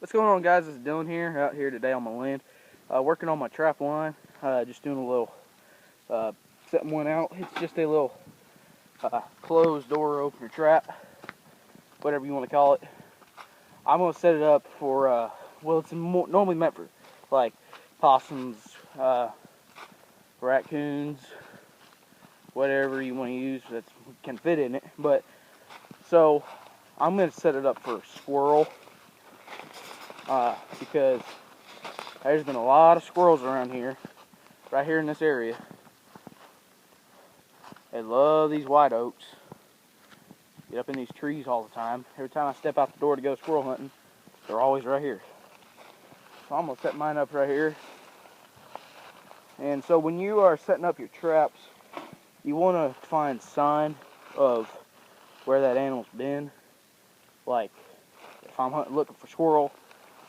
What's going on, guys? It's Dylan here, out here today on my land, working on my trap line. Just doing a little setting one out. It's just a little closed door opener trap, whatever you want to call it. I'm gonna set it up for well, it's normally meant for like possums, raccoons, whatever you want to use that can fit in it. But so I'm gonna set it up for a squirrel. Because there's been a lot of squirrels around here, right here in this area. They love these white oaks. Get up in these trees all the time. Every time I step out the door to go squirrel hunting, they're always right here. So I'm going to set mine up right here. And so when you are setting up your traps, you want to find sign of where that animal's been. Like, if I'm looking for squirrel,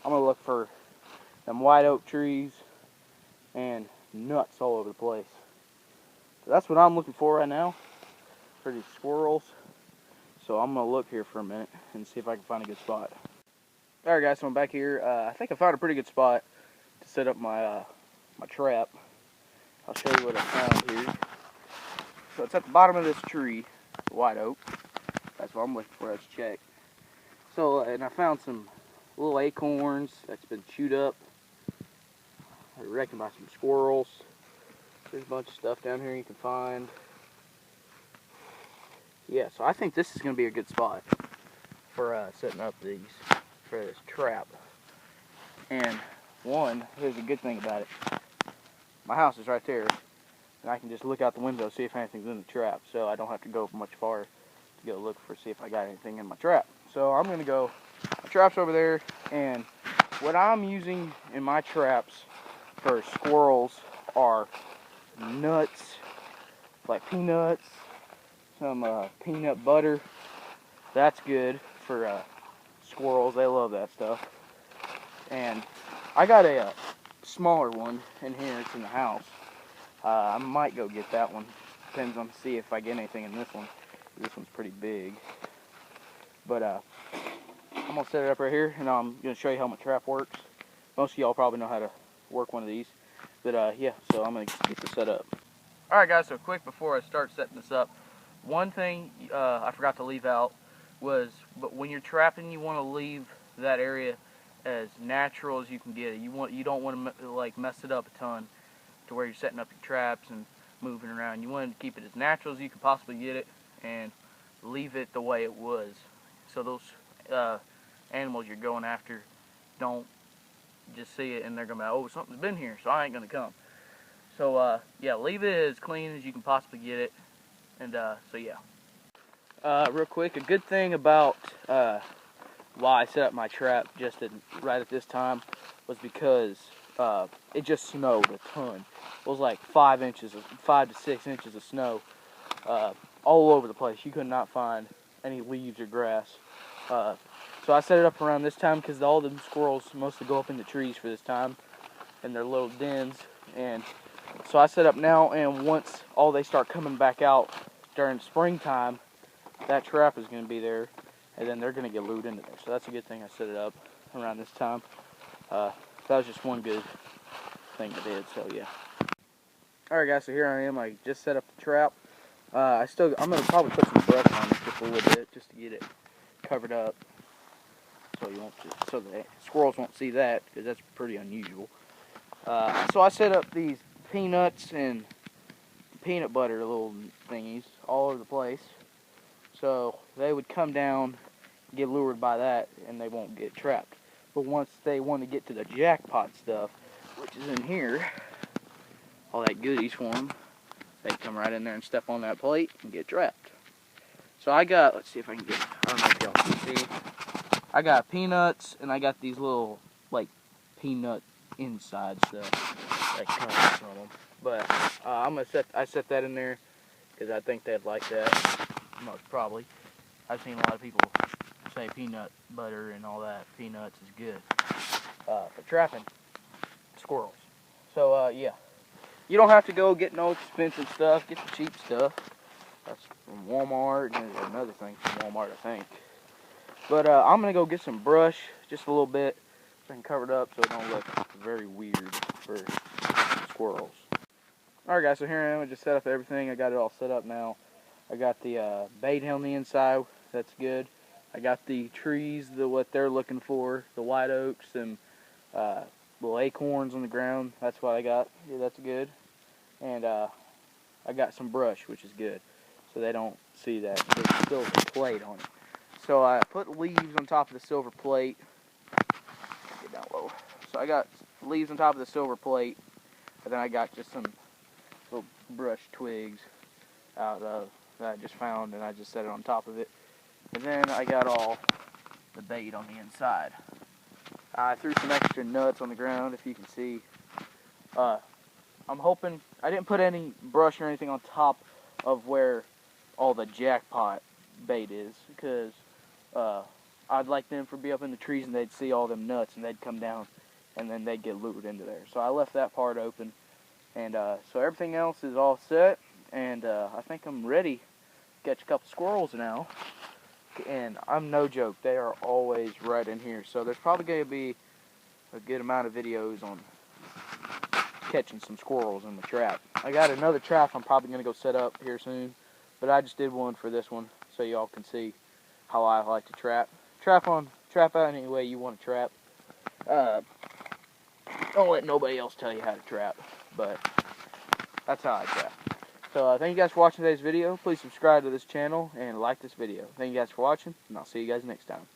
I'm going to look for them white oak trees and nuts all over the place. So that's what I'm looking for right now, for these squirrels. So I'm going to look here for a minute and see if I can find a good spot. Alright guys, so I'm back here. I think I found a pretty good spot to set up my my trap. I'll show you what I found here. So it's at the bottom of this tree, the white oak. That's what I'm looking for, that's check. So, and I found some little acorns that's been chewed up, I reckon, by some squirrels. There's a bunch of stuff down here you can find. Yeah, so I think this is going to be a good spot for setting up these, for this trap. And one, here's a good thing about it. My house is right there, and I can just look out the window, see if anything's in the trap, so I don't have to go much far to go look for, see if I got anything in my trap. So I'm going to go, my trap's over there, and what I'm using in my traps for squirrels are nuts, like peanuts, some peanut butter. That's good for squirrels, they love that stuff. And I got a smaller one in here, it's in the house. I might go get that one, depends on, see if I get anything in this one. This one's pretty big. But I'm going to set it up right here, and I'm going to show you how my trap works. Most of y'all probably know how to work one of these. But yeah, so I'm going to get this set up. Alright guys, so quick before I start setting this up, one thing I forgot to leave out was, but when you're trapping, you want to leave that area as natural as you can get it. You don't want to like mess it up a ton to where you're setting up your traps and moving around. You want to keep it as natural as you can possibly get it and leave it the way it was. So those animals you're going after don't just see it and they're going to be like, oh, something's been here, so I ain't going to come. So yeah, leave it as clean as you can possibly get it. And so yeah. Real quick, a good thing about why I set up my trap just right at this time was because it just snowed a ton. It was like 5 to 6 inches of snow all over the place. You could not find any leaves or grass. So I set it up around this time because all the squirrels mostly go up in the trees for this time in their little dens. And so I set up now, and once all they start coming back out during springtime, that trap is going to be there, and then they're going to get lured into there. So that's a good thing I set it up around this time. That was just one good thing I did, so yeah. Alright guys, so here I am. I just set up the trap. I'm going to probably put some brush on it just a little bit, just to get it covered up, so the squirrels won't see that, because that's pretty unusual. So I set up these peanuts and peanut butter little thingies all over the place, so they would come down, get lured by that, and they won't get trapped. But once they want to get to the jackpot stuff, which is in here, all that goodies for them, they come right in there and step on that plate and get trapped. So I got, let's see if I can get, I don't know if y'all can see, I got peanuts, and I got these little, like, peanut inside stuff that comes from them. But I set that in there because I think they'd like that, most probably. I've seen a lot of people say peanut butter and all that. Peanuts is good for trapping squirrels. So yeah, you don't have to go get no expensive stuff. Get the cheap stuff. That's from Walmart, and another thing from Walmart, I think. But I'm gonna go get some brush, just a little bit, been covered up so it don't look very weird for squirrels. Alright guys, so here I am. I just set up everything. I got it all set up now. I got the bait on the inside. That's good. I got the trees, what they're looking for, the white oaks and little acorns on the ground. That's what I got. Yeah, that's good. And I got some brush, which is good, so they don't see that big silver plate on it. So I put leaves on top of the silver plate. Get down low. So I got leaves on top of the silver plate, and then I got just some little brush twigs out of that I just found, and I just set it on top of it. And then I got all the bait on the inside. I threw some extra nuts on the ground, if you can see. I'm hoping, I didn't put any brush or anything on top of where all the jackpot bait is, because I'd like them to be up in the trees and they'd see all them nuts and they'd come down and then they'd get lured into there. So I left that part open, and so everything else is all set, and I think I'm ready to catch a couple squirrels now. And I'm no joke, they are always right in here, so there's probably going to be a good amount of videos on catching some squirrels in the trap. I got another trap I'm probably going to go set up here soon, but I just did one for this one so y'all can see how I like to trap. Trap out any way you want to trap. Don't let nobody else tell you how to trap, but that's how I trap. So thank you guys for watching today's video. Please subscribe to this channel and like this video. Thank you guys for watching, and I'll see you guys next time.